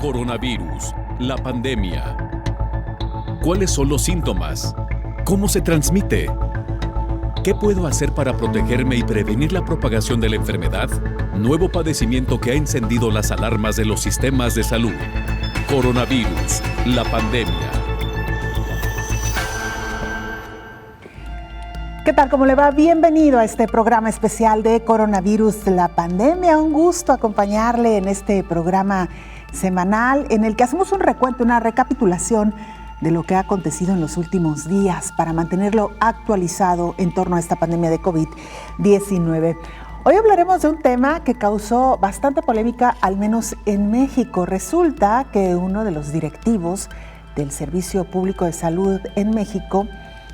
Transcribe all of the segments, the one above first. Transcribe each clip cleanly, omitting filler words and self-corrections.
Coronavirus, la pandemia. ¿Cuáles son los síntomas? ¿Cómo se transmite? ¿Qué puedo hacer para protegerme y prevenir la propagación de la enfermedad? Nuevo padecimiento que ha encendido las alarmas de los sistemas de salud. Coronavirus, la pandemia. ¿Qué tal? ¿Cómo le va? Bienvenido a este programa especial de Coronavirus, la pandemia. Un gusto acompañarle en este programa semanal en el que hacemos un recuento, una recapitulación de lo que ha acontecido en los últimos días para mantenerlo actualizado en torno a esta pandemia de COVID-19. Hoy hablaremos de un tema que causó bastante polémica, al menos en México. Resulta que uno de los directivos del Servicio Público de Salud en México,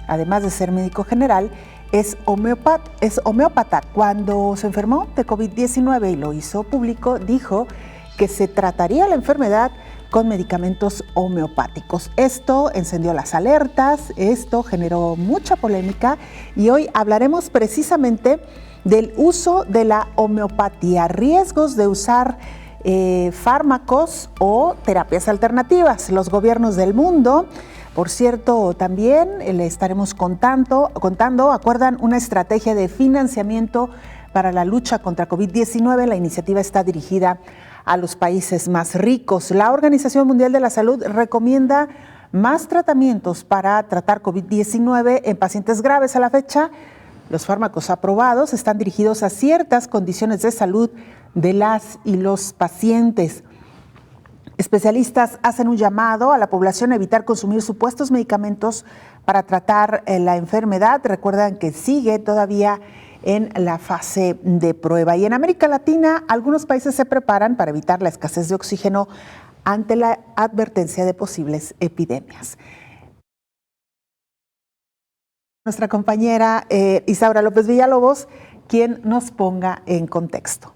además de ser médico general, es homeópata. Cuando se enfermó de COVID-19 y lo hizo público, dijo que se trataría la enfermedad con medicamentos homeopáticos. Esto encendió las alertas, esto generó mucha polémica y hoy hablaremos precisamente del uso de la homeopatía, riesgos de usar fármacos o terapias alternativas. Los gobiernos del mundo, por cierto, también le estaremos contando, acuerdan una estrategia de financiamiento para la lucha contra COVID-19. La iniciativa está dirigida a los países más ricos. La Organización Mundial de la Salud recomienda más tratamientos para tratar COVID-19 en pacientes graves. A la fecha, los fármacos aprobados están dirigidos a ciertas condiciones de salud de las y los pacientes. Especialistas hacen un llamado a la población a evitar consumir supuestos medicamentos para tratar la enfermedad. Recuerdan que sigue todavía en la fase de prueba. Y en América Latina, algunos países se preparan para evitar la escasez de oxígeno ante la advertencia de posibles epidemias. Nuestra compañera Isaura López Villalobos, quien nos ponga en contexto.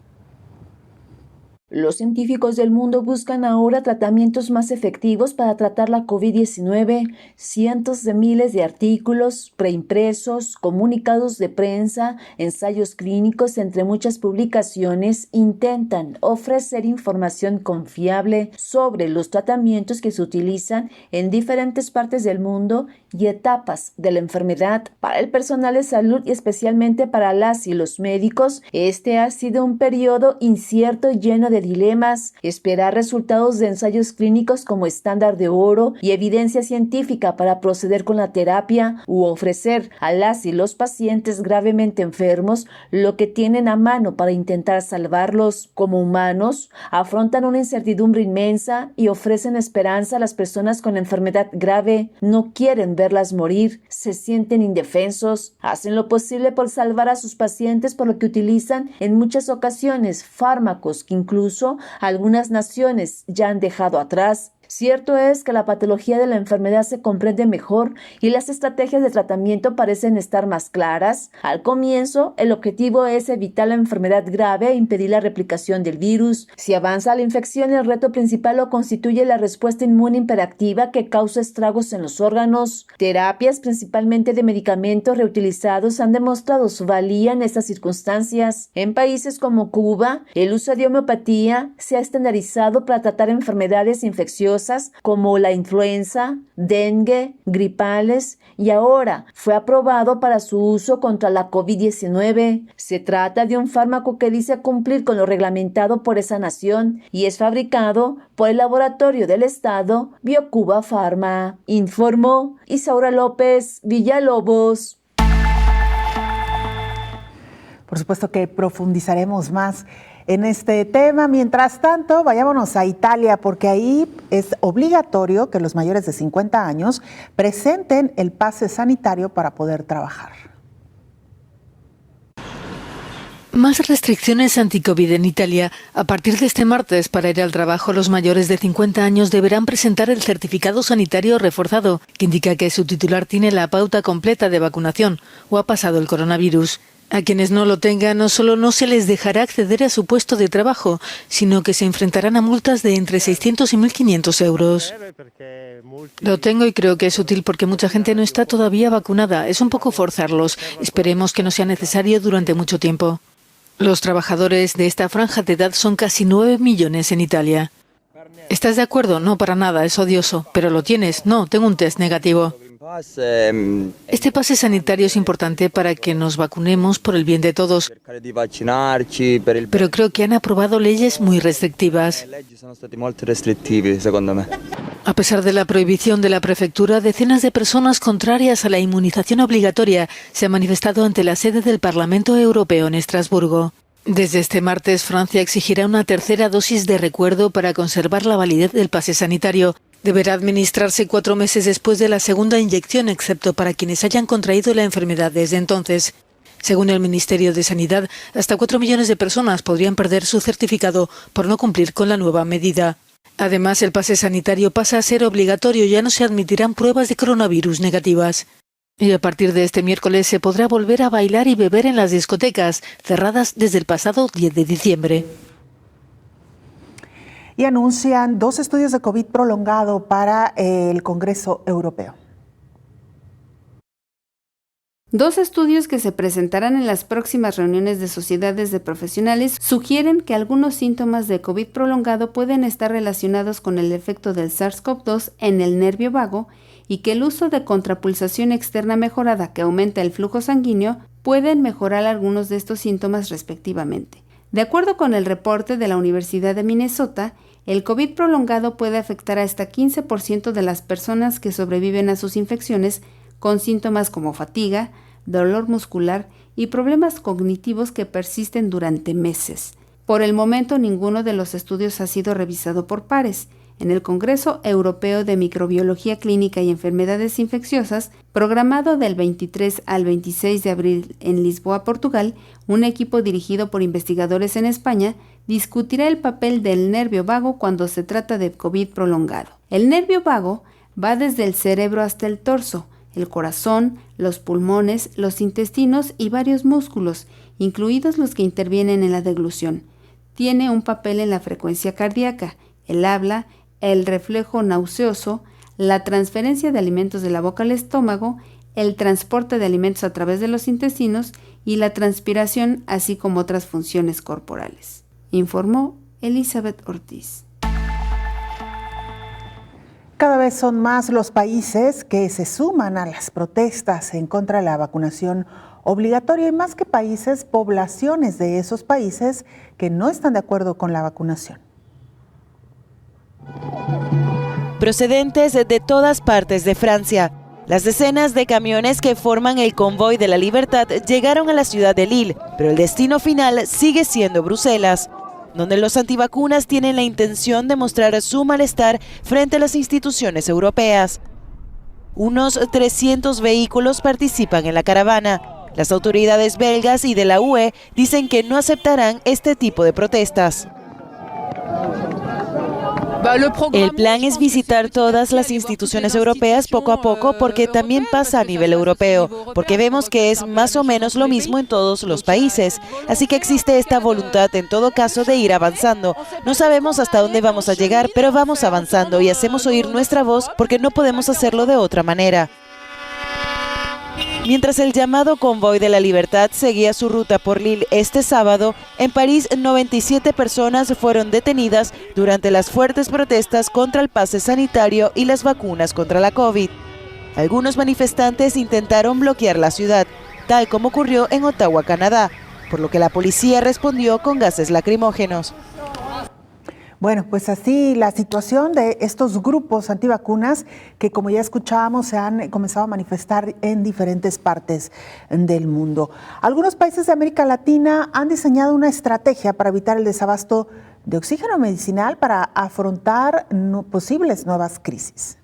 Los científicos del mundo buscan ahora tratamientos más efectivos para tratar la COVID-19. Cientos de miles de artículos, preimpresos, comunicados de prensa, ensayos clínicos, entre muchas publicaciones, intentan ofrecer información confiable sobre los tratamientos que se utilizan en diferentes partes del mundo y etapas de la enfermedad. Para el personal de salud y especialmente para las y los médicos, este ha sido un periodo incierto y lleno de dilemas. Esperar resultados de ensayos clínicos como estándar de oro y evidencia científica para proceder con la terapia u ofrecer a las y los pacientes gravemente enfermos lo que tienen a mano para intentar salvarlos. Como humanos, afrontan una incertidumbre inmensa y ofrecen esperanza a las personas con enfermedad grave. No quieren verlas morir, se sienten indefensos, hacen lo posible por salvar a sus pacientes, por lo que utilizan en muchas ocasiones fármacos que incluso algunas naciones ya han dejado atrás. Cierto es que la patología de la enfermedad se comprende mejor y las estrategias de tratamiento parecen estar más claras. Al comienzo, el objetivo es evitar la enfermedad grave e impedir la replicación del virus. Si avanza la infección, el reto principal lo constituye la respuesta inmune hiperactiva que causa estragos en los órganos. Terapias, principalmente de medicamentos reutilizados, han demostrado su valía en estas circunstancias. En países como Cuba, el uso de homeopatía se ha estandarizado para tratar enfermedades infecciosas como la influenza, dengue, gripales y ahora fue aprobado para su uso contra la COVID-19. Se trata de un fármaco que dice cumplir con lo reglamentado por esa nación y es fabricado por el laboratorio del Estado Biocuba Pharma. Informó Isaura López Villalobos. Por supuesto que profundizaremos más en este tema. Mientras tanto, vayámonos a Italia, porque ahí es obligatorio que los mayores de 50 años presenten el pase sanitario para poder trabajar. Más restricciones anti-COVID en Italia. A partir de este martes, para ir al trabajo, los mayores de 50 años deberán presentar el certificado sanitario reforzado, que indica que su titular tiene la pauta completa de vacunación o ha pasado el coronavirus. A quienes no lo tengan, no solo no se les dejará acceder a su puesto de trabajo, sino que se enfrentarán a multas de entre 600 y 1.500 euros. Lo tengo y creo que es útil porque mucha gente no está todavía vacunada. Es un poco forzarlos. Esperemos que no sea necesario durante mucho tiempo. Los trabajadores de esta franja de edad son casi 9 millones en Italia. ¿Estás de acuerdo? No, para nada, es odioso. ¿Pero lo tienes? No, tengo un test negativo. Este pase sanitario es importante para que nos vacunemos por el bien de todos. Pero creo que han aprobado leyes muy restrictivas. A pesar de la prohibición de la prefectura, decenas de personas contrarias a la inmunización obligatoria se han manifestado ante la sede del Parlamento Europeo en Estrasburgo. Desde este martes, Francia exigirá una tercera dosis de recuerdo para conservar la validez del pase sanitario. Deberá administrarse 4 meses después de la segunda inyección, excepto para quienes hayan contraído la enfermedad desde entonces. Según el Ministerio de Sanidad, hasta 4 millones de personas podrían perder su certificado por no cumplir con la nueva medida. Además, el pase sanitario pasa a ser obligatorio y ya no se admitirán pruebas de coronavirus negativas. Y a partir de este miércoles se podrá volver a bailar y beber en las discotecas, cerradas desde el pasado 10 de diciembre. Y anuncian 2 estudios de COVID prolongado para el Congreso Europeo. 2 estudios que se presentarán en las próximas reuniones de sociedades de profesionales sugieren que algunos síntomas de COVID prolongado pueden estar relacionados con el efecto del SARS-CoV-2 en el nervio vago y que el uso de contrapulsación externa mejorada que aumenta el flujo sanguíneo pueden mejorar algunos de estos síntomas respectivamente. De acuerdo con el reporte de la Universidad de Minnesota, el COVID prolongado puede afectar a hasta 15% de las personas que sobreviven a sus infecciones con síntomas como fatiga, dolor muscular y problemas cognitivos que persisten durante meses. Por el momento, ninguno de los estudios ha sido revisado por pares. En el Congreso Europeo de Microbiología Clínica y Enfermedades Infecciosas, programado del 23 al 26 de abril en Lisboa, Portugal, un equipo dirigido por investigadores en España discutirá el papel del nervio vago cuando se trata de COVID prolongado. El nervio vago va desde el cerebro hasta el torso, el corazón, los pulmones, los intestinos y varios músculos, incluidos los que intervienen en la deglución. Tiene un papel en la frecuencia cardíaca, el habla, el reflejo nauseoso, la transferencia de alimentos de la boca al estómago, el transporte de alimentos a través de los intestinos y la transpiración, así como otras funciones corporales, informó Elizabeth Ortiz. Cada vez son más los países que se suman a las protestas en contra de la vacunación obligatoria y más que países, poblaciones de esos países que no están de acuerdo con la vacunación. Procedentes de todas partes de Francia, las decenas de camiones que forman el Convoy de la Libertad llegaron a la ciudad de Lille, pero el destino final sigue siendo Bruselas, donde los antivacunas tienen la intención de mostrar su malestar frente a las instituciones europeas. Unos 300 vehículos participan en la caravana. Las autoridades belgas y de la UE dicen que no aceptarán este tipo de protestas. El plan es visitar todas las instituciones europeas poco a poco porque también pasa a nivel europeo, porque vemos que es más o menos lo mismo en todos los países. Así que existe esta voluntad en todo caso de ir avanzando. No sabemos hasta dónde vamos a llegar, pero vamos avanzando y hacemos oír nuestra voz porque no podemos hacerlo de otra manera. Mientras el llamado Convoy de la Libertad seguía su ruta por Lille este sábado, en París 97 personas fueron detenidas durante las fuertes protestas contra el pase sanitario y las vacunas contra la COVID. Algunos manifestantes intentaron bloquear la ciudad, tal como ocurrió en Ottawa, Canadá, por lo que la policía respondió con gases lacrimógenos. Bueno, pues así la situación de estos grupos antivacunas que, como ya escuchábamos, se han comenzado a manifestar en diferentes partes del mundo. Algunos países de América Latina han diseñado una estrategia para evitar el desabasto de oxígeno medicinal para afrontar posibles nuevas crisis.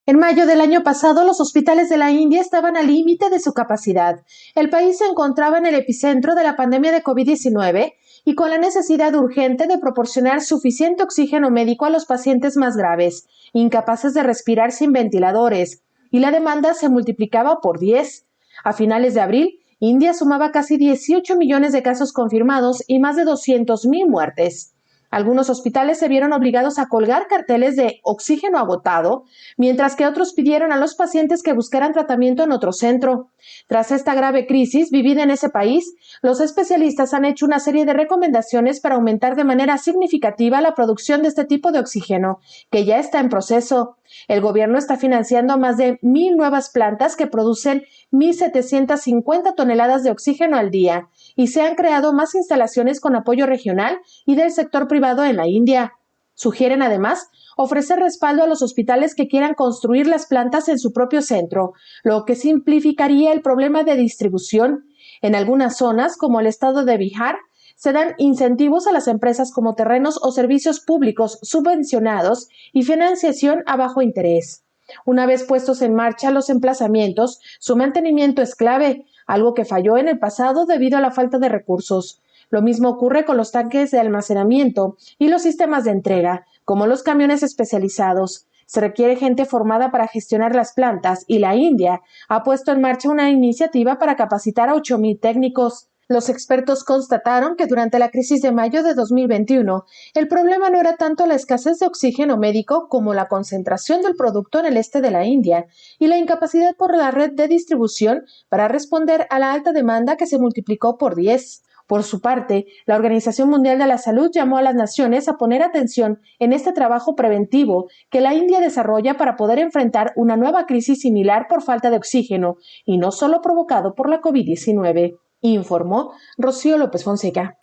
En mayo del año pasado, los hospitales de la India estaban al límite de su capacidad. El país se encontraba en el epicentro de la pandemia de COVID-19 y con la necesidad urgente de proporcionar suficiente oxígeno médico a los pacientes más graves, incapaces de respirar sin ventiladores, y la demanda se multiplicaba por 10. A finales de abril, India sumaba casi 18 millones de casos confirmados y más de 200,000 muertes. Algunos hospitales se vieron obligados a colgar carteles de oxígeno agotado, mientras que otros pidieron a los pacientes que buscaran tratamiento en otro centro. Tras esta grave crisis vivida en ese país, los especialistas han hecho una serie de recomendaciones para aumentar de manera significativa la producción de este tipo de oxígeno, que ya está en proceso. El gobierno está financiando más de 1,000 nuevas plantas que producen 1,750 toneladas de oxígeno al día, y se han creado más instalaciones con apoyo regional y del sector privado en la India. Sugieren además ofrecer respaldo a los hospitales que quieran construir las plantas en su propio centro, lo que simplificaría el problema de distribución. En algunas zonas, como el estado de Bihar, se dan incentivos a las empresas como terrenos o servicios públicos subvencionados y financiación a bajo interés. Una vez puestos en marcha los emplazamientos, su mantenimiento es clave, algo que falló en el pasado debido a la falta de recursos. Lo mismo ocurre con los tanques de almacenamiento y los sistemas de entrega, como los camiones especializados. Se requiere gente formada para gestionar las plantas y la India ha puesto en marcha una iniciativa para capacitar a 8,000 técnicos. Los expertos constataron que durante la crisis de mayo de 2021, el problema no era tanto la escasez de oxígeno médico como la concentración del producto en el este de la India y la incapacidad por la red de distribución para responder a la alta demanda que se multiplicó por 10. Por su parte, la Organización Mundial de la Salud llamó a las naciones a poner atención en este trabajo preventivo que la India desarrolla para poder enfrentar una nueva crisis similar por falta de oxígeno y no solo provocado por la COVID-19. Informó Rocío López Fonseca.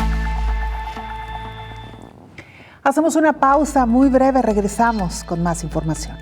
Hacemos una pausa muy breve, regresamos con más información.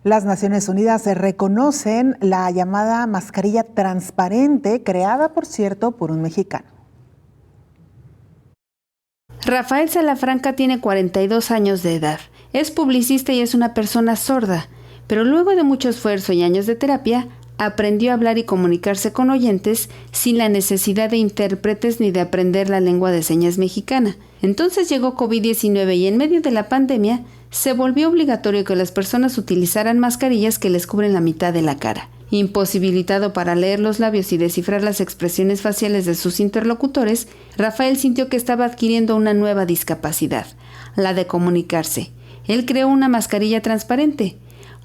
Las Naciones Unidas reconocen la llamada mascarilla transparente, creada, por cierto, por un mexicano. Rafael Salafranca tiene 42 años de edad. Es publicista y es una persona sorda, pero luego de mucho esfuerzo y años de terapia, aprendió a hablar y comunicarse con oyentes sin la necesidad de intérpretes ni de aprender la lengua de señas mexicana. Entonces llegó COVID-19 y en medio de la pandemia se volvió obligatorio que las personas utilizaran mascarillas que les cubren la mitad de la cara. Imposibilitado para leer los labios y descifrar las expresiones faciales de sus interlocutores, Rafael sintió que estaba adquiriendo una nueva discapacidad, la de comunicarse. Él creó una mascarilla transparente.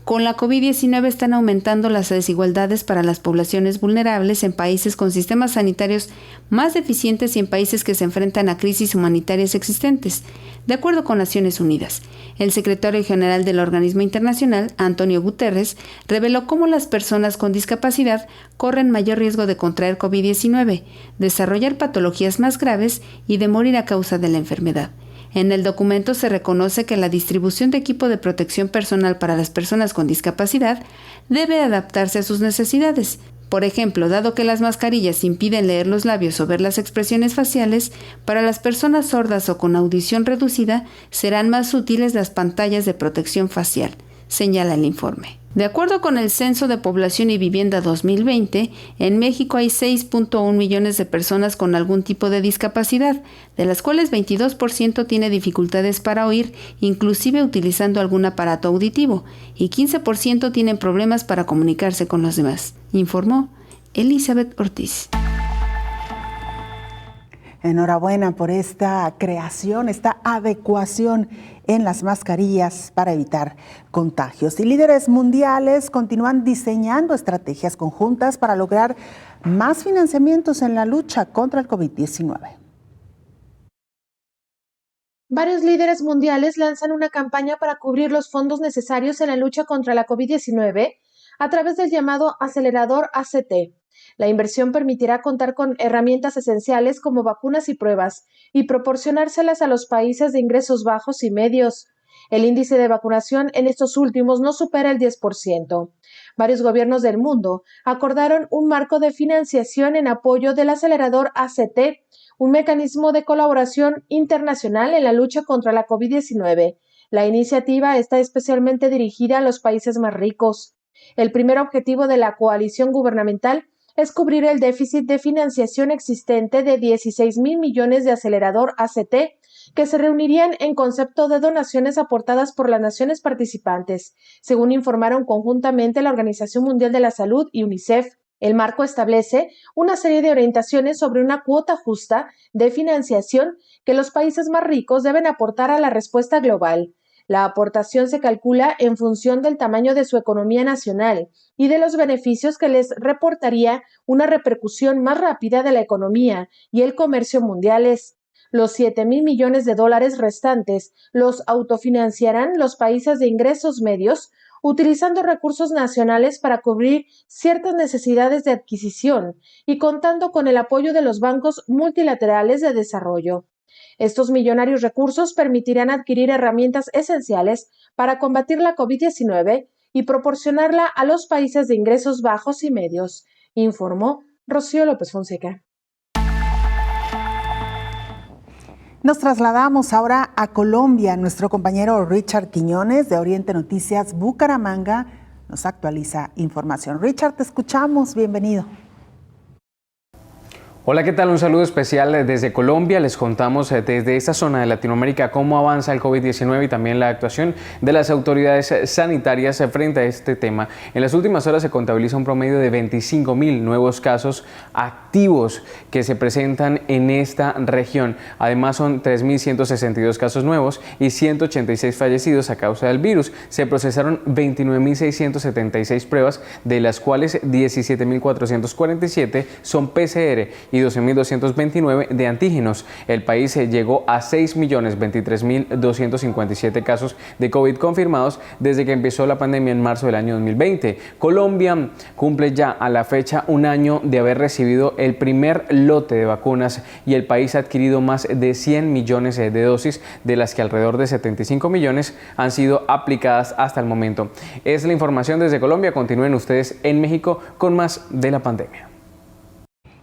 Con la COVID-19 están aumentando las desigualdades para las poblaciones vulnerables en países con sistemas sanitarios más deficientes y en países que se enfrentan a crisis humanitarias existentes. De acuerdo con Naciones Unidas, el secretario general del organismo internacional, Antonio Guterres, reveló cómo las personas con discapacidad corren mayor riesgo de contraer COVID-19, desarrollar patologías más graves y de morir a causa de la enfermedad. En el documento se reconoce que la distribución de equipo de protección personal para las personas con discapacidad debe adaptarse a sus necesidades. Por ejemplo, dado que las mascarillas impiden leer los labios o ver las expresiones faciales, para las personas sordas o con audición reducida serán más útiles las pantallas de protección facial, señala el informe. De acuerdo con el Censo de Población y Vivienda 2020, en México hay 6.1 millones de personas con algún tipo de discapacidad, de las cuales 22% tiene dificultades para oír, inclusive utilizando algún aparato auditivo, y 15% tienen problemas para comunicarse con los demás, informó Elizabeth Ortiz. Enhorabuena por esta creación, esta adecuación en las mascarillas para evitar contagios. Y líderes mundiales continúan diseñando estrategias conjuntas para lograr más financiamientos en la lucha contra el COVID-19. Varios líderes mundiales lanzan una campaña para cubrir los fondos necesarios en la lucha contra la COVID-19 a través del llamado acelerador ACT. La inversión permitirá contar con herramientas esenciales como vacunas y pruebas y proporcionárselas a los países de ingresos bajos y medios. El índice de vacunación en estos últimos no supera el 10%. Varios gobiernos del mundo acordaron un marco de financiación en apoyo del acelerador ACT, un mecanismo de colaboración internacional en la lucha contra la COVID-19. La iniciativa está especialmente dirigida a los países más ricos. El primer objetivo de la coalición gubernamental es cubrir el déficit de financiación existente de 16,000 millones de acelerador ACT, que se reunirían en concepto de donaciones aportadas por las naciones participantes, según informaron conjuntamente la Organización Mundial de la Salud y UNICEF. El marco establece una serie de orientaciones sobre una cuota justa de financiación que los países más ricos deben aportar a la respuesta global. La aportación se calcula en función del tamaño de su economía nacional y de los beneficios que les reportaría una repercusión más rápida de la economía y el comercio mundiales. Los 7,000 millones de dólares restantes los autofinanciarán los países de ingresos medios, utilizando recursos nacionales para cubrir ciertas necesidades de adquisición y contando con el apoyo de los bancos multilaterales de desarrollo. Estos millonarios recursos permitirán adquirir herramientas esenciales para combatir la COVID-19 y proporcionarla a los países de ingresos bajos y medios, informó Rocío López Fonseca. Nos trasladamos ahora a Colombia. Nuestro compañero Richard Quiñones de Oriente Noticias Bucaramanga nos actualiza información. Richard, te escuchamos. Bienvenido. Hola, ¿qué tal? Un saludo especial desde Colombia. Les contamos desde esta zona de Latinoamérica cómo avanza el COVID-19 y también la actuación de las autoridades sanitarias frente a este tema. En las últimas horas se contabiliza un promedio de 25,000 nuevos casos activos que se presentan en esta región. Además, son 3,162 casos nuevos y 186 fallecidos a causa del virus. Se procesaron 29,676 pruebas, de las cuales 17,447 son PCR y 12,229 de antígenos. El país llegó a 6,023,257 casos de COVID confirmados desde que empezó la pandemia en marzo del año 2020. Colombia cumple ya a la fecha un año de haber recibido el primer lote de vacunas y el país ha adquirido más de 100 millones de dosis, de las que alrededor de 75 millones han sido aplicadas hasta el momento. Es la información desde Colombia. Continúen ustedes en México con más de la pandemia.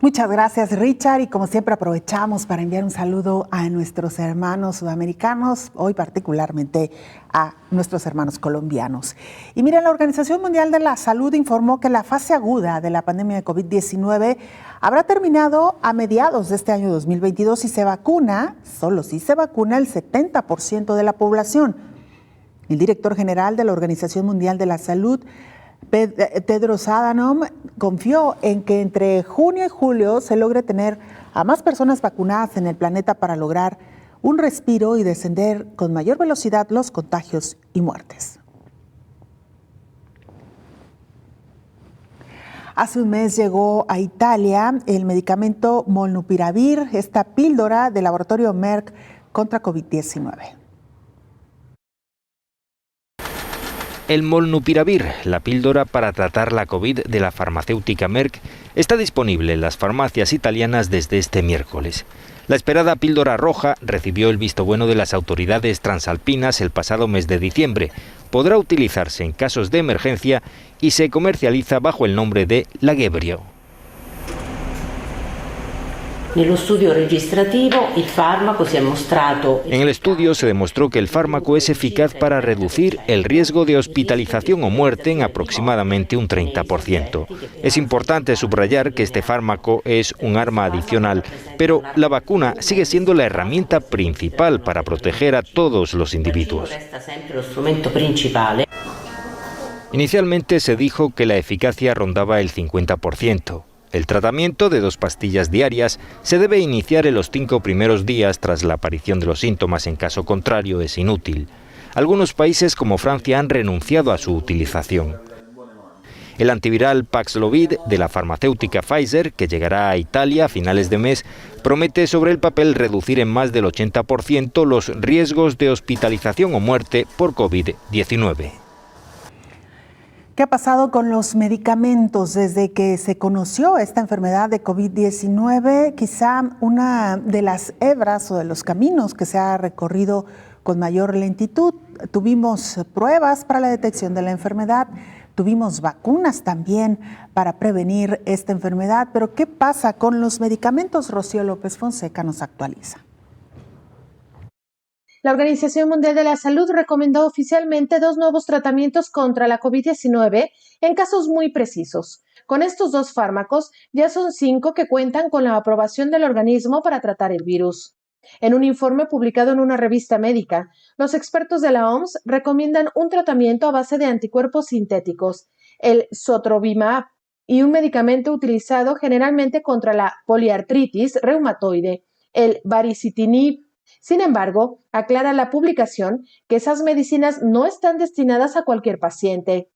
Muchas gracias, Richard, y como siempre aprovechamos para enviar un saludo a nuestros hermanos sudamericanos, hoy particularmente a nuestros hermanos colombianos. Y mira, la Organización Mundial de la Salud informó que la fase aguda de la pandemia de COVID-19 habrá terminado a mediados de este año 2022 si se vacuna, solo si se vacuna, el 70% de la población. El director general de la Organización Mundial de la Salud, Tedros Adhanom, confió en que entre junio y julio se logre tener a más personas vacunadas en el planeta para lograr un respiro y descender con mayor velocidad los contagios y muertes. Hace un mes llegó a Italia el medicamento Molnupiravir, esta píldora del laboratorio Merck contra COVID-19. El Molnupiravir, la píldora para tratar la COVID de la farmacéutica Merck, está disponible en las farmacias italianas desde este miércoles. La esperada píldora roja recibió el visto bueno de las autoridades transalpinas el pasado mes de diciembre. Podrá utilizarse en casos de emergencia y se comercializa bajo el nombre de Lagevrio. En el estudio se demostró que el fármaco es eficaz para reducir el riesgo de hospitalización o muerte en aproximadamente un 30%. Es importante subrayar que este fármaco es un arma adicional, pero la vacuna sigue siendo la herramienta principal para proteger a todos los individuos. Inicialmente se dijo que la eficacia rondaba el 50%. El tratamiento de 2 pastillas diarias se debe iniciar en los 5 primeros días tras la aparición de los síntomas, en caso contrario es inútil. Algunos países como Francia han renunciado a su utilización. El antiviral Paxlovid de la farmacéutica Pfizer, que llegará a Italia a finales de mes, promete sobre el papel reducir en más del 80% los riesgos de hospitalización o muerte por COVID-19. ¿Qué ha pasado con los medicamentos desde que se conoció esta enfermedad de COVID-19? Quizá una de las hebras o de los caminos que se ha recorrido con mayor lentitud. Tuvimos pruebas para la detección de la enfermedad, tuvimos vacunas también para prevenir esta enfermedad, pero ¿qué pasa con los medicamentos? Rocío López Fonseca nos actualiza. La Organización Mundial de la Salud recomendó oficialmente 2 nuevos tratamientos contra la COVID-19 en casos muy precisos. Con estos 2 fármacos, ya son 5 que cuentan con la aprobación del organismo para tratar el virus. En un informe publicado en una revista médica, los expertos de la OMS recomiendan un tratamiento a base de anticuerpos sintéticos, el sotrovimab, y un medicamento utilizado generalmente contra la poliartritis reumatoide, el baricitinib. Sin embargo, aclara la publicación que esas medicinas no están destinadas a cualquier paciente.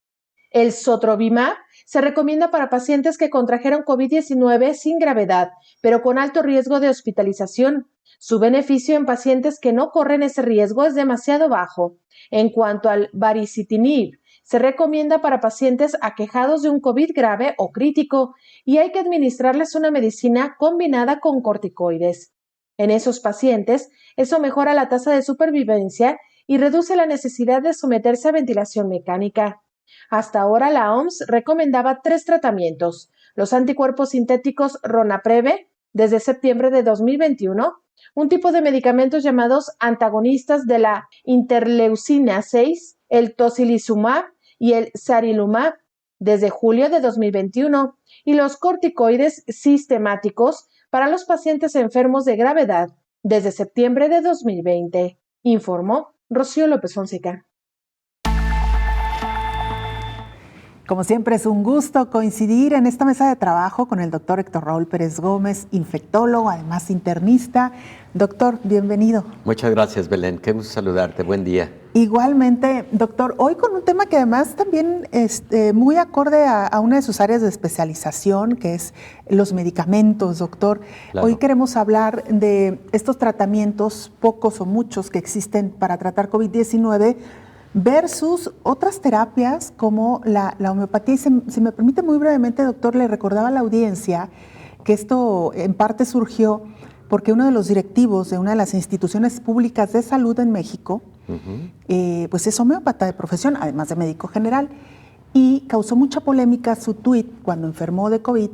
El sotrovimab se recomienda para pacientes que contrajeron COVID-19 sin gravedad, pero con alto riesgo de hospitalización. Su beneficio en pacientes que no corren ese riesgo es demasiado bajo. En cuanto al baricitinib, se recomienda para pacientes aquejados de un COVID grave o crítico y hay que administrarles una medicina combinada con corticoides. En esos pacientes, eso mejora la tasa de supervivencia y reduce la necesidad de someterse a ventilación mecánica. Hasta ahora la OMS recomendaba 3 tratamientos: los anticuerpos sintéticos Ronapreve desde septiembre de 2021, un tipo de medicamentos llamados antagonistas de la interleucina 6, el tocilizumab y el sarilumab desde julio de 2021, y los corticoides sistemáticos para los pacientes enfermos de gravedad desde septiembre de 2020, informó Rocío López Fonseca. Como siempre, es un gusto coincidir en esta mesa de trabajo con el doctor Héctor Raúl Pérez Gómez, infectólogo, además internista. Doctor, bienvenido. Muchas gracias, Belén. Qué gusto saludarte. Buen día. Igualmente, doctor, hoy con un tema que además también es muy acorde a una de sus áreas de especialización, que es los medicamentos, doctor. Claro. Hoy queremos hablar de estos tratamientos, pocos o muchos que existen para tratar COVID-19, versus otras terapias como la homeopatía. Y si me permite muy brevemente, doctor, le recordaba a la audiencia que esto en parte surgió porque uno de los directivos de una de las instituciones públicas de salud en México, pues es homeópata de profesión, además de médico general, y causó mucha polémica su tuit cuando enfermó de COVID,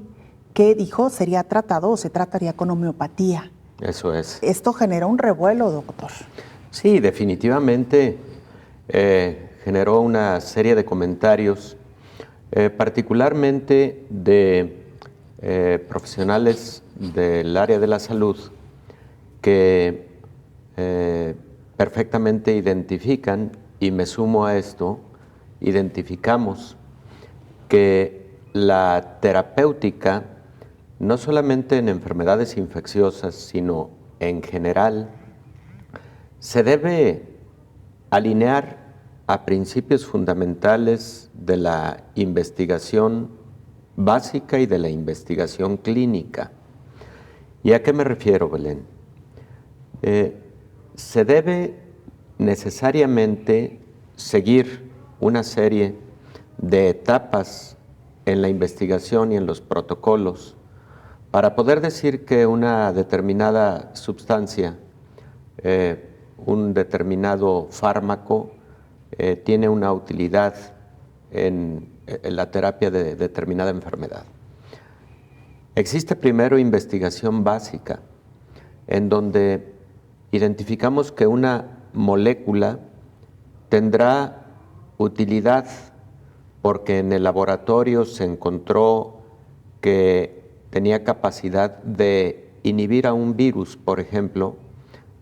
que dijo sería tratado o se trataría con homeopatía. Eso es. Esto generó un revuelo, doctor. Sí, definitivamente generó una serie de comentarios, particularmente de profesionales del área de la salud que perfectamente identifican, y me sumo a esto, identificamos que la terapéutica, no solamente en enfermedades infecciosas, sino en general, se debe alinear a principios fundamentales de la investigación básica y de la investigación clínica. ¿Y a qué me refiero, Belén? Se debe necesariamente seguir una serie de etapas en la investigación y en los protocolos para poder decir que una determinada sustancia, un determinado fármaco, tiene una utilidad en la terapia de determinada enfermedad. Existe primero investigación básica, en donde identificamos que una molécula tendrá utilidad porque en el laboratorio se encontró que tenía capacidad de inhibir a un virus, por ejemplo,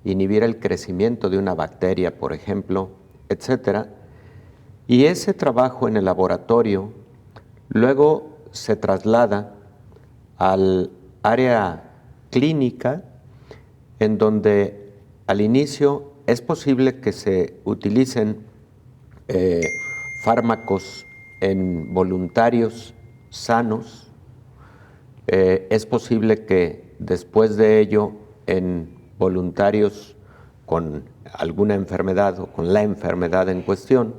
inhibir el crecimiento de una bacteria, por ejemplo, etcétera. Y ese trabajo en el laboratorio luego se traslada al área clínica, en donde al inicio es posible que se utilicen fármacos en voluntarios sanos, es posible que después de ello en voluntarios con alguna enfermedad o con la enfermedad en cuestión,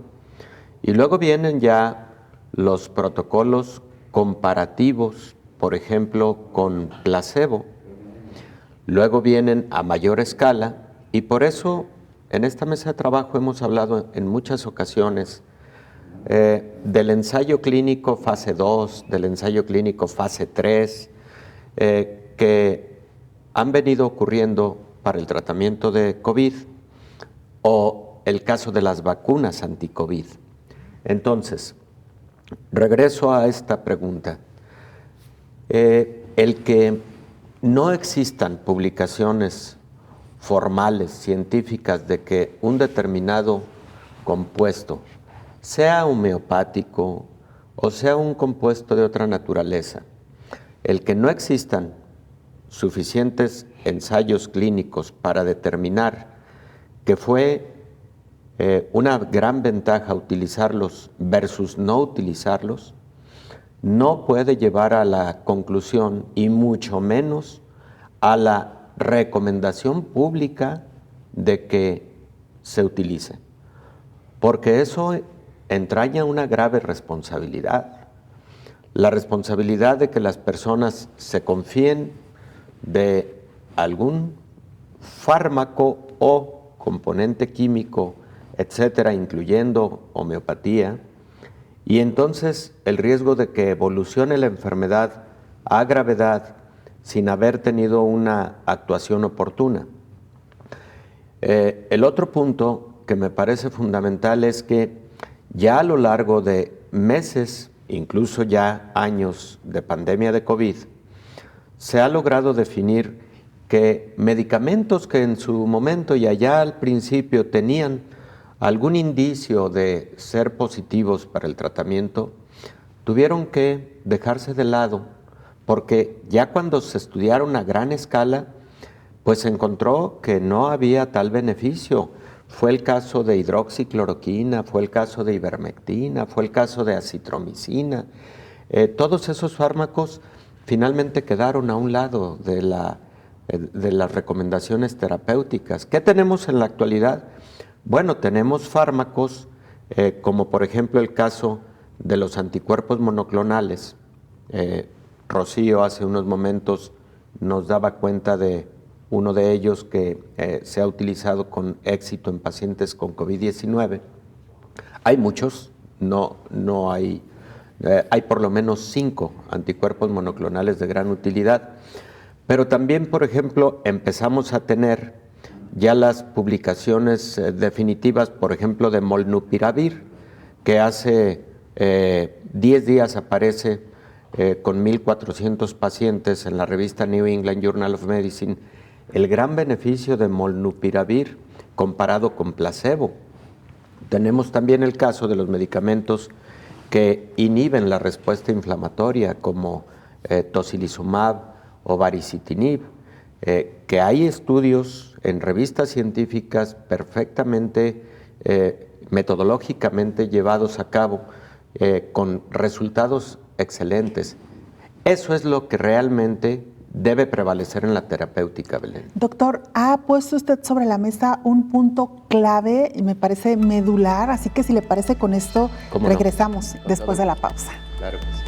y luego vienen ya los protocolos comparativos, por ejemplo, con placebo. Luego vienen a mayor escala, y por eso en esta mesa de trabajo hemos hablado en muchas ocasiones del ensayo clínico fase 2, del ensayo clínico fase 3, que han venido ocurriendo para el tratamiento de COVID, o el caso de las vacunas anti-COVID. Entonces, regreso a esta pregunta. El que no existan publicaciones formales, científicas, de que un determinado compuesto, sea homeopático o sea un compuesto de otra naturaleza, el que no existan suficientes ensayos clínicos para determinar que fue una gran ventaja utilizarlos versus no utilizarlos, no puede llevar a la conclusión y mucho menos a la recomendación pública de que se utilice, porque eso entraña una grave responsabilidad. La responsabilidad de que las personas se confíen de algún fármaco o componente químico, etcétera, incluyendo homeopatía, y entonces el riesgo de que evolucione la enfermedad a gravedad sin haber tenido una actuación oportuna. El otro punto que me parece fundamental es que ya a lo largo de meses, incluso ya años de pandemia de COVID, se ha logrado definir que medicamentos que en su momento y allá al principio tenían algún indicio de ser positivos para el tratamiento, tuvieron que dejarse de lado, porque ya cuando se estudiaron a gran escala, pues se encontró que no había tal beneficio. Fue el caso de hidroxicloroquina, fue el caso de ivermectina, fue el caso de acitromicina. Todos esos fármacos finalmente quedaron a un lado de las recomendaciones terapéuticas. ¿Qué tenemos en la actualidad? Bueno, tenemos fármacos como por ejemplo el caso de los anticuerpos monoclonales. Rocío hace unos momentos nos daba cuenta de uno de ellos que se ha utilizado con éxito en pacientes con COVID-19. Hay muchos, no hay, hay por lo menos 5 anticuerpos monoclonales de gran utilidad, pero también, por ejemplo, empezamos a tener ya las publicaciones definitivas, por ejemplo, de molnupiravir, que hace 10 días aparece con 1,400 pacientes en la revista New England Journal of Medicine, el gran beneficio de molnupiravir comparado con placebo. Tenemos también el caso de los medicamentos que inhiben la respuesta inflamatoria, como tocilizumab o baricitinib, que hay estudios en revistas científicas perfectamente, metodológicamente llevados a cabo, con resultados excelentes. Eso es lo que realmente debe prevalecer en la terapéutica, Belén. Doctor, ha puesto usted sobre la mesa un punto clave y me parece medular, así que si le parece, con esto regresamos después de la pausa. Claro que sí.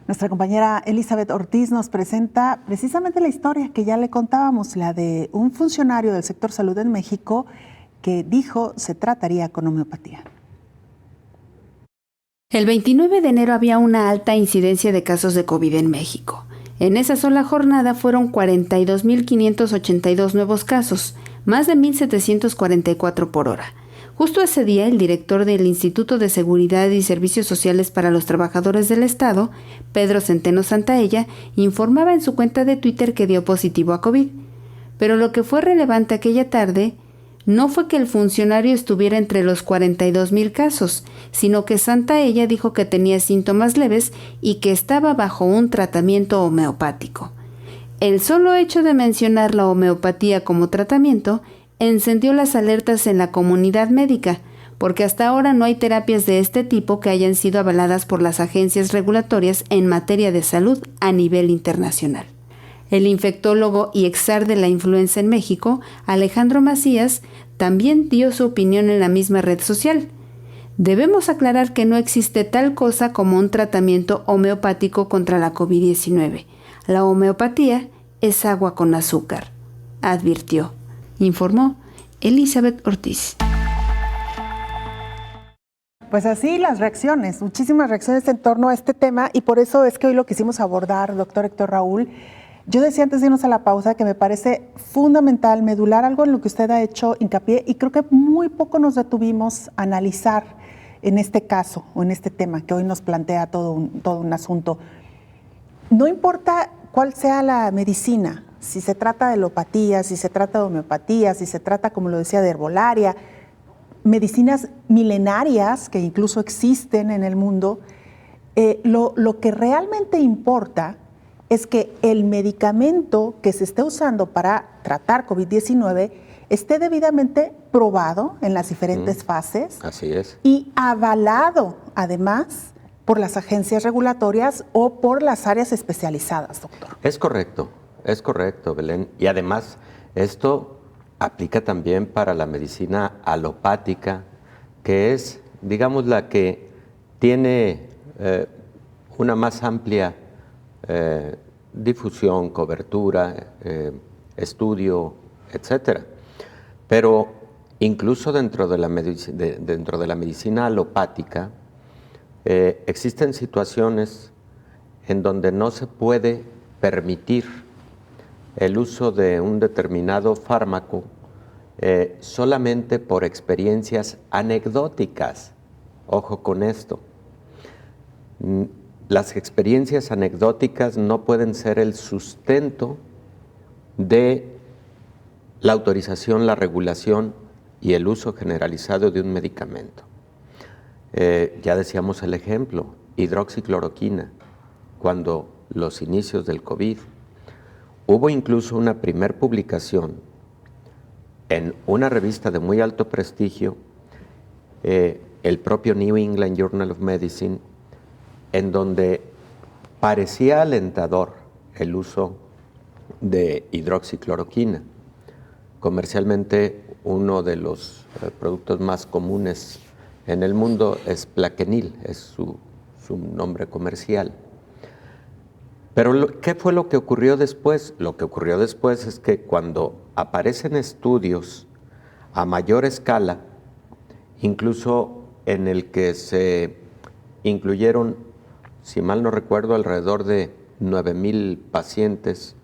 Nuestra compañera Elizabeth Ortiz nos presenta precisamente la historia que ya le contábamos, la de un funcionario del sector salud en México que dijo se trataría con homeopatía. El 29 de enero había una alta incidencia de casos de COVID en México. En esa sola jornada fueron 42.582 nuevos casos, más de 1.744 por hora. Justo ese día, el director del Instituto de Seguridad y Servicios Sociales para los Trabajadores del Estado, Pedro Centeno Santaella, informaba en su cuenta de Twitter que dio positivo a COVID. Pero lo que fue relevante aquella tarde no fue que el funcionario estuviera entre los 42,000 casos, sino que Santaella dijo que tenía síntomas leves y que estaba bajo un tratamiento homeopático. El solo hecho de mencionar la homeopatía como tratamiento encendió las alertas en la comunidad médica, porque hasta ahora no hay terapias de este tipo que hayan sido avaladas por las agencias regulatorias en materia de salud a nivel internacional. El infectólogo y exar de la influenza en México, Alejandro Macías, también dio su opinión en la misma red social. Debemos aclarar que no existe tal cosa como un tratamiento homeopático contra la COVID-19. La homeopatía es agua con azúcar, advirtió. Informó Elizabeth Ortiz. Pues así las reacciones, muchísimas reacciones en torno a este tema y por eso es que hoy lo quisimos abordar, doctor Héctor Raúl. Yo decía antes de irnos a la pausa que me parece fundamental, medular, algo en lo que usted ha hecho hincapié y creo que muy poco nos detuvimos a analizar en este caso o en este tema que hoy nos plantea todo un asunto. No importa cuál sea la medicina, si se trata de alopatía, si se trata de homeopatía, si se trata, como lo decía, de herbolaria, medicinas milenarias que incluso existen en el mundo, lo que realmente importa es que el medicamento que se esté usando para tratar COVID-19 esté debidamente probado en las diferentes fases. Así es. Y avalado, además, por las agencias regulatorias o por las áreas especializadas, doctor. Es correcto, Belén. Y además, esto aplica también para la medicina alopática, que es, digamos, la que tiene una más amplia difusión, cobertura, estudio, etcétera. Pero incluso dentro de la medicina alopática existen situaciones en donde no se puede permitir el uso de un determinado fármaco solamente por experiencias anecdóticas. Ojo con esto. Las experiencias anecdóticas no pueden ser el sustento de la autorización, la regulación y el uso generalizado de un medicamento. Ya decíamos el ejemplo, hidroxicloroquina, cuando los inicios del COVID. Hubo incluso una primer publicación en una revista de muy alto prestigio, el propio New England Journal of Medicine, en donde parecía alentador el uso de hidroxicloroquina. Comercialmente, uno de los productos más comunes en el mundo es Plaquenil, es su nombre comercial. Pero ¿qué fue lo que ocurrió después? Lo que ocurrió después es que cuando aparecen estudios a mayor escala, incluso en el que se incluyeron, si mal no recuerdo, alrededor de 9,000 pacientes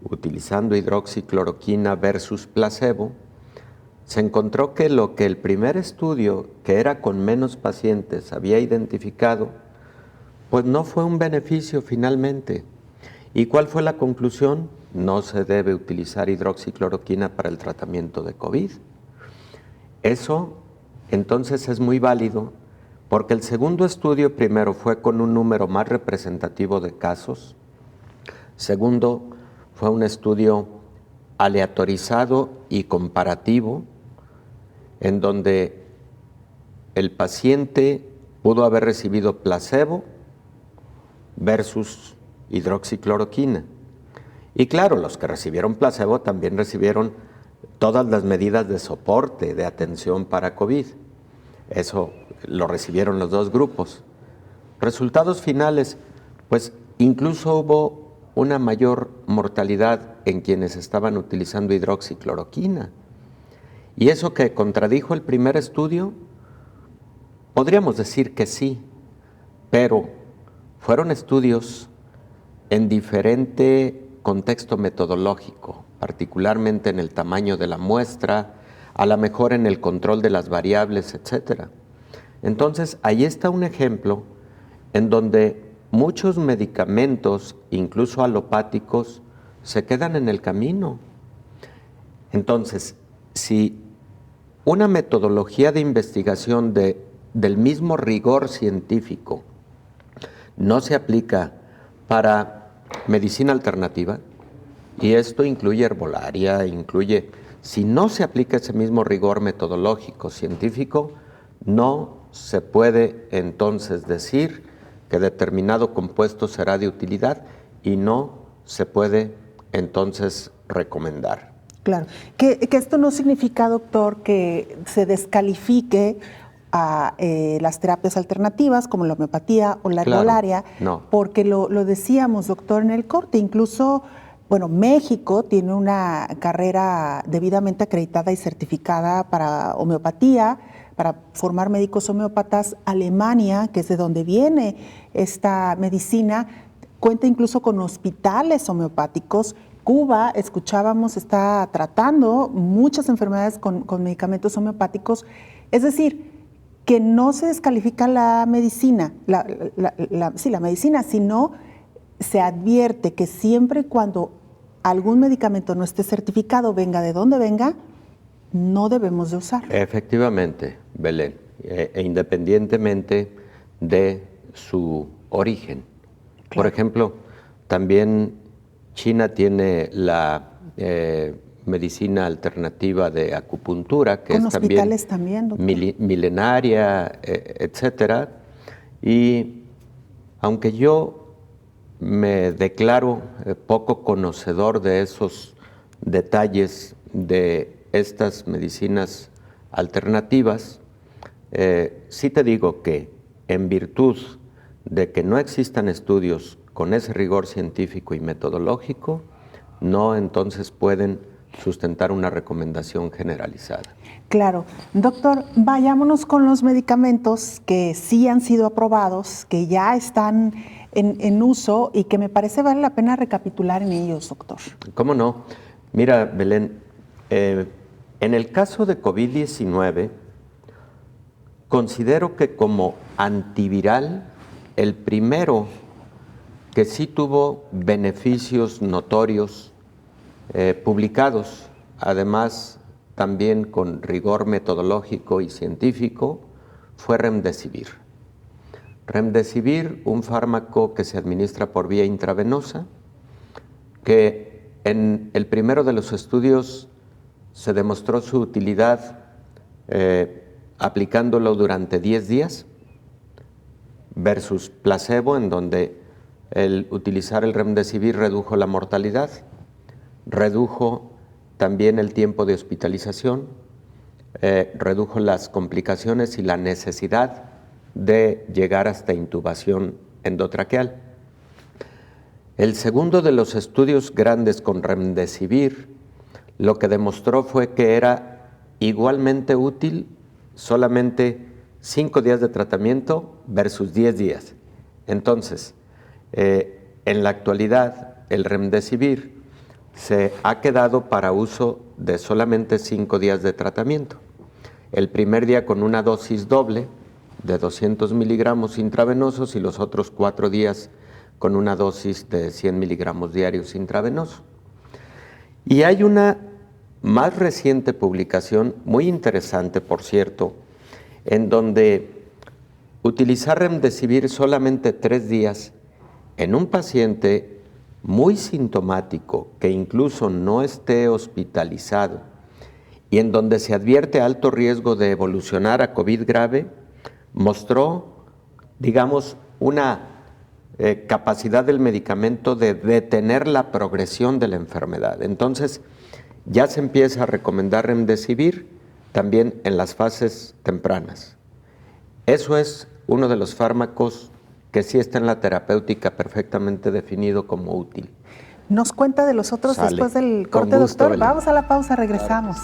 utilizando hidroxicloroquina versus placebo, se encontró que lo que el primer estudio, que era con menos pacientes, había identificado, pues no fue un beneficio finalmente. ¿Y cuál fue la conclusión? No se debe utilizar hidroxicloroquina para el tratamiento de COVID. Eso entonces es muy válido porque el segundo estudio primero fue con un número más representativo de casos. Segundo, fue un estudio aleatorizado y comparativo en donde el paciente pudo haber recibido placebo versus hidroxicloroquina. Y claro, los que recibieron placebo también recibieron todas las medidas de soporte, de atención para COVID. Eso lo recibieron los dos grupos. Resultados finales, pues incluso hubo una mayor mortalidad en quienes estaban utilizando hidroxicloroquina. ¿Y eso que contradijo el primer estudio? Podríamos decir que sí, pero fueron estudios en diferente contexto metodológico, particularmente en el tamaño de la muestra, a lo mejor en el control de las variables, etcétera. Entonces, ahí está un ejemplo en donde muchos medicamentos, incluso alopáticos, se quedan en el camino. Entonces, si una metodología de investigación del mismo rigor científico no se aplica para medicina alternativa, y esto incluye herbolaria, si no se aplica ese mismo rigor metodológico científico, no se puede entonces decir que determinado compuesto será de utilidad y no se puede entonces recomendar. Claro, que esto no significa, doctor, que se descalifique a las terapias alternativas como la homeopatía o la herbolaria, no. porque lo decíamos, doctor, en el corte, incluso, bueno, México tiene una carrera debidamente acreditada y certificada para homeopatía, para formar médicos homeópatas. Alemania, que es de donde viene esta medicina, cuenta incluso con hospitales homeopáticos. Cuba, escuchábamos, está tratando muchas enfermedades con medicamentos homeopáticos. Es decir, que no se descalifica la medicina, la medicina, sino se advierte que siempre y cuando algún medicamento no esté certificado, venga de donde venga, no debemos de usarlo. Efectivamente, Belén, independientemente de su origen. Claro. Por ejemplo, también China tiene la medicina alternativa de acupuntura, que es también milenaria, etcétera. Y aunque yo me declaro poco conocedor de esos detalles de estas medicinas alternativas, sí te digo que en virtud de que no existan estudios con ese rigor científico y metodológico, no entonces pueden sustentar una recomendación generalizada. Claro. Doctor, vayámonos con los medicamentos que sí han sido aprobados, que ya están en uso y que me parece vale la pena recapitular en ellos, doctor. ¿Cómo no? Mira, Belén, en el caso de COVID-19, considero que como antiviral, el primero que sí tuvo beneficios notorios publicados, además también con rigor metodológico y científico, fue Remdesivir. Remdesivir, un fármaco que se administra por vía intravenosa, que en el primero de los estudios se demostró su utilidad aplicándolo durante 10 días versus placebo, en donde el utilizar el Remdesivir redujo la mortalidad, redujo también el tiempo de hospitalización, redujo las complicaciones y la necesidad de llegar hasta intubación endotraqueal. El segundo de los estudios grandes con Remdesivir lo que demostró fue que era igualmente útil solamente 5 días de tratamiento versus 10 días. Entonces, en la actualidad, el Remdesivir se ha quedado para uso de solamente 5 días de tratamiento. El primer día con una dosis doble de 200 miligramos intravenosos y los otros 4 días con una dosis de 100 miligramos diarios intravenosos. Y hay una más reciente publicación, muy interesante por cierto, en donde utilizar Remdesivir solamente 3 días en un paciente muy sintomático que incluso no esté hospitalizado y en donde se advierte alto riesgo de evolucionar a COVID grave, mostró, digamos, una capacidad del medicamento de detener la progresión de la enfermedad. Entonces, ya se empieza a recomendar Remdesivir también en las fases tempranas. Eso es uno de los fármacos que sí está en la terapéutica perfectamente definido como útil. ¿Nos cuenta de los otros después del corte, doctor? Belén. Vamos a la pausa, regresamos.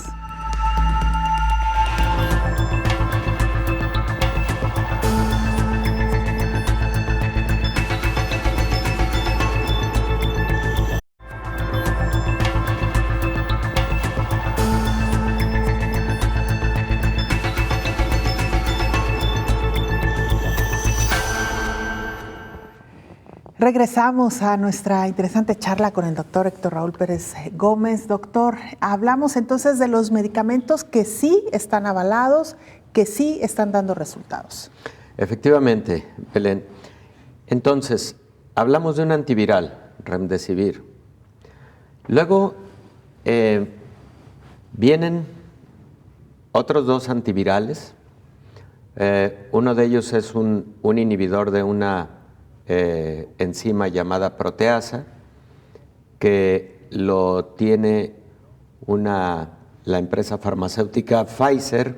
Regresamos a nuestra interesante charla con el doctor Héctor Raúl Pérez Gómez. Doctor, hablamos entonces de los medicamentos que sí están avalados, que sí están dando resultados. Efectivamente, Belén. Entonces, hablamos de un antiviral, Remdesivir. Luego vienen otros 2 antivirales. Uno de ellos es un inhibidor de una enzima llamada proteasa, que lo tiene la empresa farmacéutica Pfizer,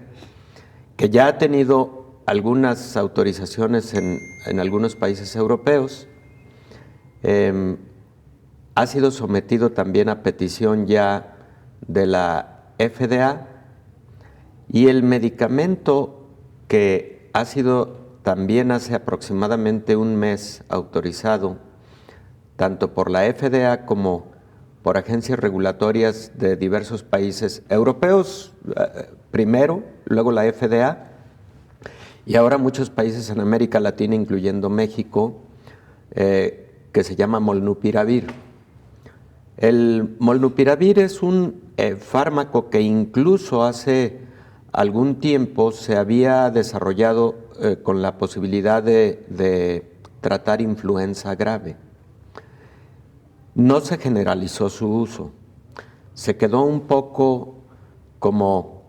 que ya ha tenido algunas autorizaciones en algunos países europeos. Ha sido sometido también a petición ya de la FDA, y el medicamento que ha sido también hace aproximadamente un mes autorizado tanto por la FDA como por agencias regulatorias de diversos países europeos, primero, luego la FDA, y ahora muchos países en América Latina, incluyendo México, que se llama Molnupiravir. El Molnupiravir es un fármaco que incluso hace algún tiempo se había desarrollado con la posibilidad de tratar influenza grave. No se generalizó su uso, se quedó un poco como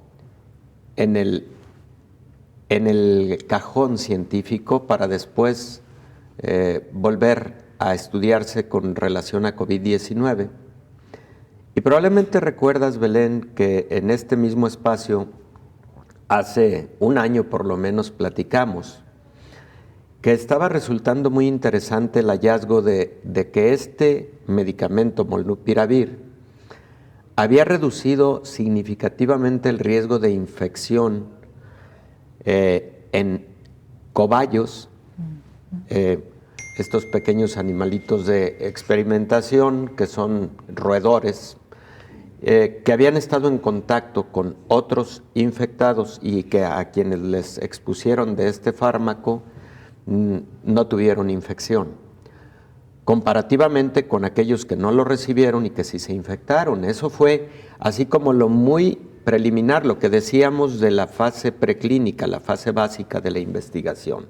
en el cajón científico para después volver a estudiarse con relación a COVID-19. Y probablemente recuerdas, Belén, que en este mismo espacio, hace un año por lo menos, platicamos que estaba resultando muy interesante el hallazgo de que este medicamento, Molnupiravir, había reducido significativamente el riesgo de infección en cobayos, estos pequeños animalitos de experimentación que son roedores, que habían estado en contacto con otros infectados y que a quienes les expusieron de este fármaco no tuvieron infección, comparativamente con aquellos que no lo recibieron y que sí se infectaron. Eso fue así como lo muy preliminar, lo que decíamos de la fase preclínica, la fase básica de la investigación.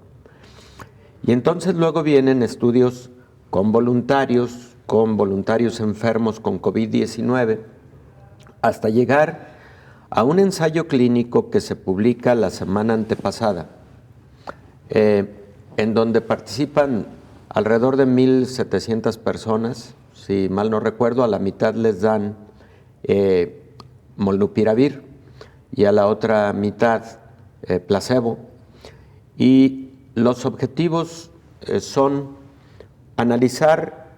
Y entonces luego vienen estudios con voluntarios enfermos con COVID-19, hasta llegar a un ensayo clínico que se publica la semana antepasada, en donde participan alrededor de 1,700 personas, si mal no recuerdo. A la mitad les dan Molnupiravir y a la otra mitad placebo, y los objetivos son analizar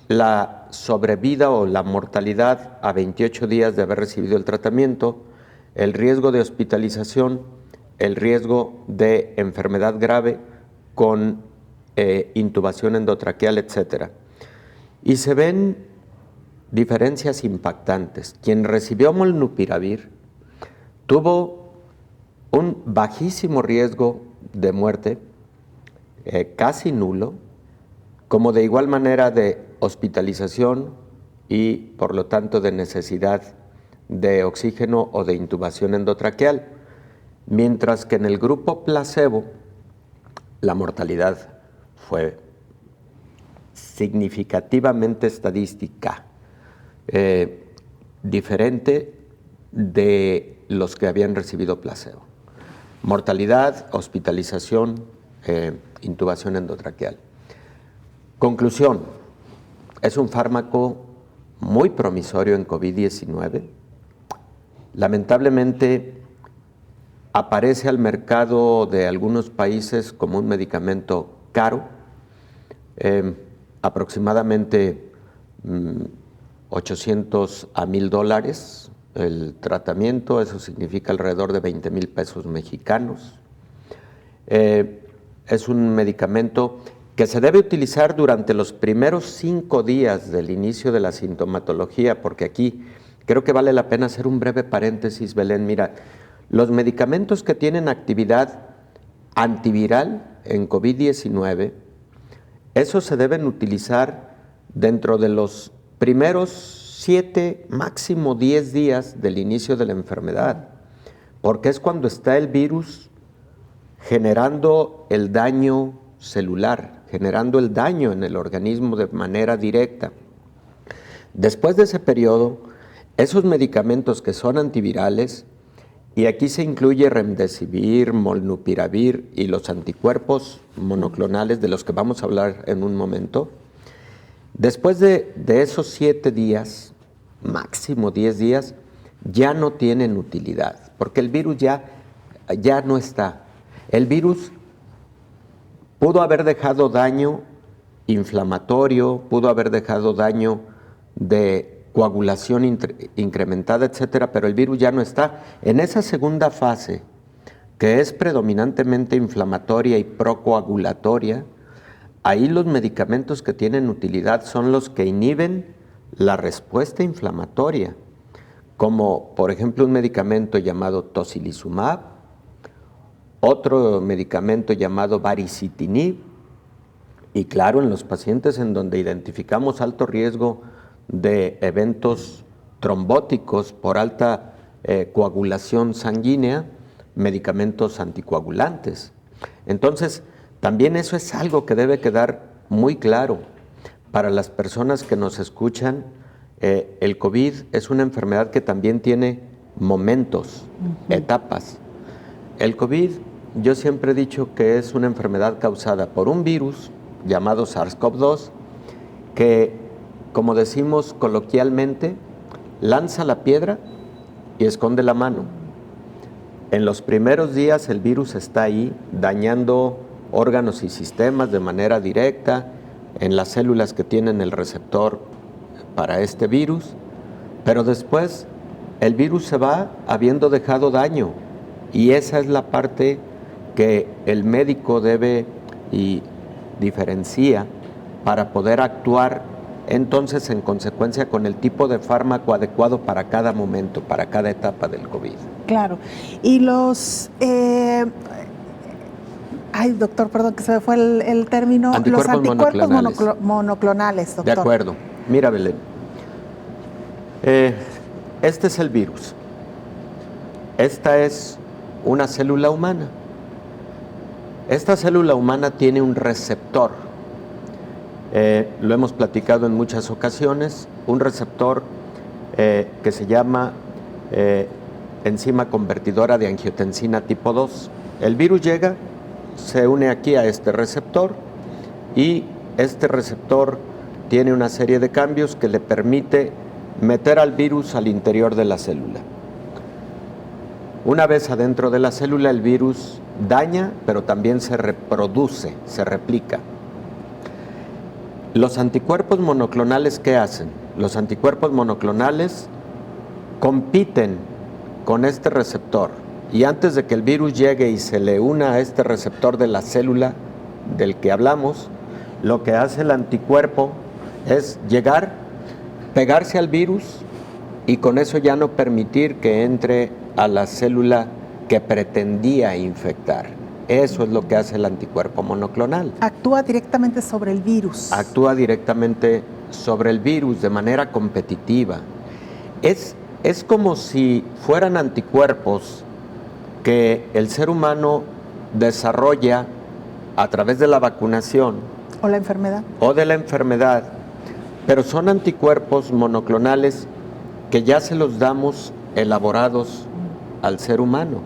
la sobrevida o la mortalidad a 28 días de haber recibido el tratamiento, el riesgo de hospitalización, el riesgo de enfermedad grave con intubación endotraqueal, etc. Y se ven diferencias impactantes. Quien recibió Molnupiravir tuvo un bajísimo riesgo de muerte, casi nulo, como de igual manera de hospitalización y por lo tanto de necesidad de oxígeno o de intubación endotraqueal, mientras que en el grupo placebo la mortalidad fue significativamente estadística, diferente de los que habían recibido placebo. Mortalidad, hospitalización, intubación endotraqueal. Conclusión: es un fármaco muy promisorio en COVID-19. Lamentablemente aparece al mercado de algunos países como un medicamento caro, aproximadamente $800 a $1,000 el tratamiento. Eso significa alrededor de 20,000 pesos mexicanos. Es un medicamento que se debe utilizar durante los primeros 5 días del inicio de la sintomatología, porque aquí creo que vale la pena hacer un breve paréntesis, Belén. Mira, los medicamentos que tienen actividad antiviral en COVID-19, esos se deben utilizar dentro de los primeros 7, máximo 10 días del inicio de la enfermedad, porque es cuando está el virus generando el daño celular, generando el daño en el organismo de manera directa. Después de ese periodo, esos medicamentos que son antivirales, y aquí se incluye Remdesivir, Molnupiravir y los anticuerpos monoclonales de los que vamos a hablar en un momento, después de esos 7 días, máximo 10 días, ya no tienen utilidad, porque el virus ya no está. El virus pudo haber dejado daño inflamatorio, pudo haber dejado daño de coagulación incrementada, etcétera, pero el virus ya no está. En esa segunda fase, que es predominantemente inflamatoria y procoagulatoria, ahí los medicamentos que tienen utilidad son los que inhiben la respuesta inflamatoria, como por ejemplo un medicamento llamado tocilizumab, otro medicamento llamado baricitinib, y claro, en los pacientes en donde identificamos alto riesgo de eventos trombóticos por alta coagulación sanguínea, medicamentos anticoagulantes. Entonces, también eso es algo que debe quedar muy claro para las personas que nos escuchan. El COVID es una enfermedad que también tiene momentos, etapas. El COVID, yo siempre he dicho que es una enfermedad causada por un virus llamado SARS-CoV-2 que, como decimos coloquialmente, lanza la piedra y esconde la mano. En los primeros días el virus está ahí dañando órganos y sistemas de manera directa en las células que tienen el receptor para este virus, pero después el virus se va habiendo dejado daño, y esa es la parte que el médico debe y diferencia para poder actuar entonces en consecuencia con el tipo de fármaco adecuado para cada momento, para cada etapa del COVID. Claro. Y los... ay, doctor, perdón, que se me fue el término. Anticuerpos los anticuerpos monoclonales. Monoclonales, doctor. De acuerdo. Mira, Belén. Este es el virus. Esta es una célula humana. Esta célula humana tiene un receptor. Lo hemos platicado en muchas ocasiones. Un receptor que se llama enzima convertidora de angiotensina tipo 2. El virus llega, se une aquí a este receptor, y este receptor tiene una serie de cambios que le permite meter al virus al interior de la célula. Una vez adentro de la célula, el virus daña, pero también se reproduce, se replica. Los anticuerpos monoclonales, ¿qué hacen? Los anticuerpos monoclonales compiten con este receptor, y antes de que el virus llegue y se le una a este receptor de la célula del que hablamos, lo que hace el anticuerpo es llegar, pegarse al virus, y con eso ya no permitir que entre a la célula que pretendía infectar. Eso es lo que hace el anticuerpo monoclonal. Actúa directamente sobre el virus. Actúa directamente sobre el virus de manera competitiva. Es como si fueran anticuerpos que el ser humano desarrolla a través de la vacunación. O la enfermedad. O de la enfermedad. Pero son anticuerpos monoclonales que ya se los damos elaborados al ser humano.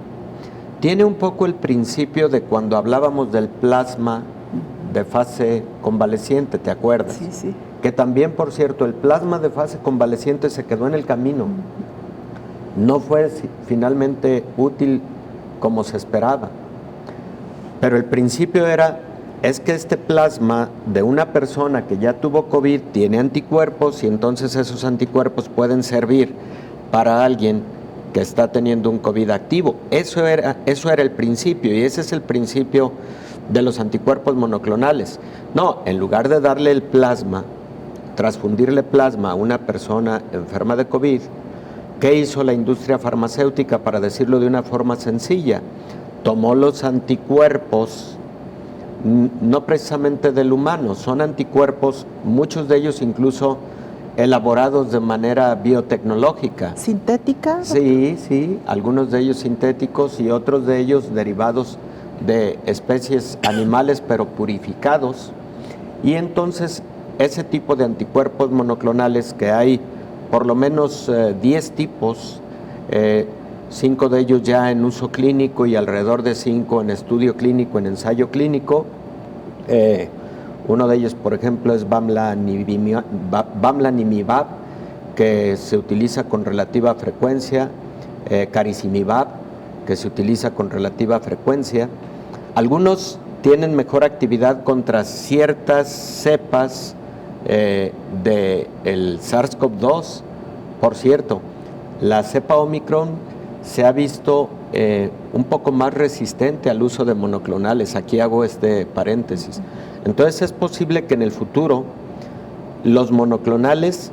Tiene un poco el principio de cuando hablábamos del plasma de fase convaleciente, ¿te acuerdas? Sí, sí. Que también, por cierto, el plasma de fase convaleciente se quedó en el camino. No fue finalmente útil como se esperaba. Pero el principio es que este plasma de una persona que ya tuvo COVID tiene anticuerpos, y entonces esos anticuerpos pueden servir para alguien que está teniendo un COVID activo. Eso era el principio, y ese es el principio de los anticuerpos monoclonales. No, en lugar de darle el plasma, transfundirle plasma a una persona enferma de COVID, ¿qué hizo la industria farmacéutica? Para decirlo de una forma sencilla, tomó los anticuerpos, no precisamente del humano, son anticuerpos, muchos de ellos incluso elaborados de manera biotecnológica. ¿Sintética? Sí, algunos de ellos sintéticos y otros de ellos derivados de especies animales pero purificados. Y entonces ese tipo de anticuerpos monoclonales, que hay por lo menos 10 tipos, 5 de ellos ya en uso clínico y alrededor de 5 en estudio clínico, en ensayo clínico. Uno de ellos, por ejemplo, es bamlanivimab, que se utiliza con relativa frecuencia, carizimibab, que se utiliza con relativa frecuencia. Algunos tienen mejor actividad contra ciertas cepas del SARS-CoV-2. Por cierto, la cepa Omicron se ha visto un poco más resistente al uso de monoclonales. Aquí hago este paréntesis. Entonces es posible que en el futuro los monoclonales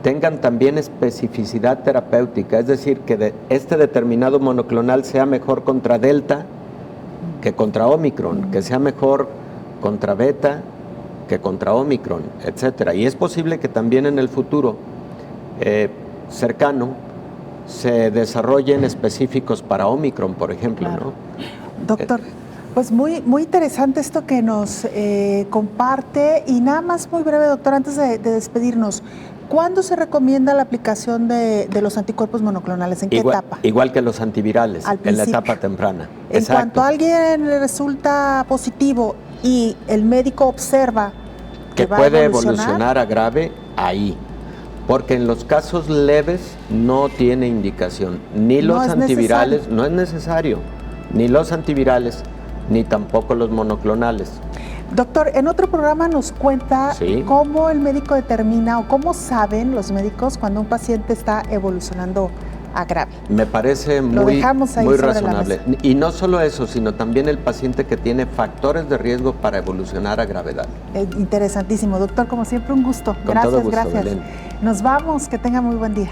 tengan también especificidad terapéutica, es decir, que este determinado monoclonal sea mejor contra Delta que contra Omicron, que sea mejor contra Beta que contra Omicron, etcétera. Y es posible que también en el futuro cercano se desarrollen específicos para Omicron, por ejemplo, claro. ¿no? Doctor, pues muy interesante esto que nos comparte. Y nada más muy breve, doctor, antes de despedirnos, ¿cuándo se recomienda la aplicación de los anticuerpos monoclonales? ¿En qué etapa? Igual que los antivirales, en la etapa temprana. En Exacto. cuanto a alguien le resulta positivo y el médico observa que va puede a evolucionar a grave, ahí. Porque en los casos leves no tiene indicación. Ni los antivirales, no es necesario, ni los antivirales, ni tampoco los monoclonales. Doctor, en otro programa nos cuenta cómo el médico determina o cómo saben los médicos cuando un paciente está evolucionando a grave. Me parece muy razonable. Y no solo eso, sino también el paciente que tiene factores de riesgo para evolucionar a gravedad. Interesantísimo. Doctor, como siempre, un gusto. Con todo gusto, gracias. Belén. Nos vamos, que tenga muy buen día.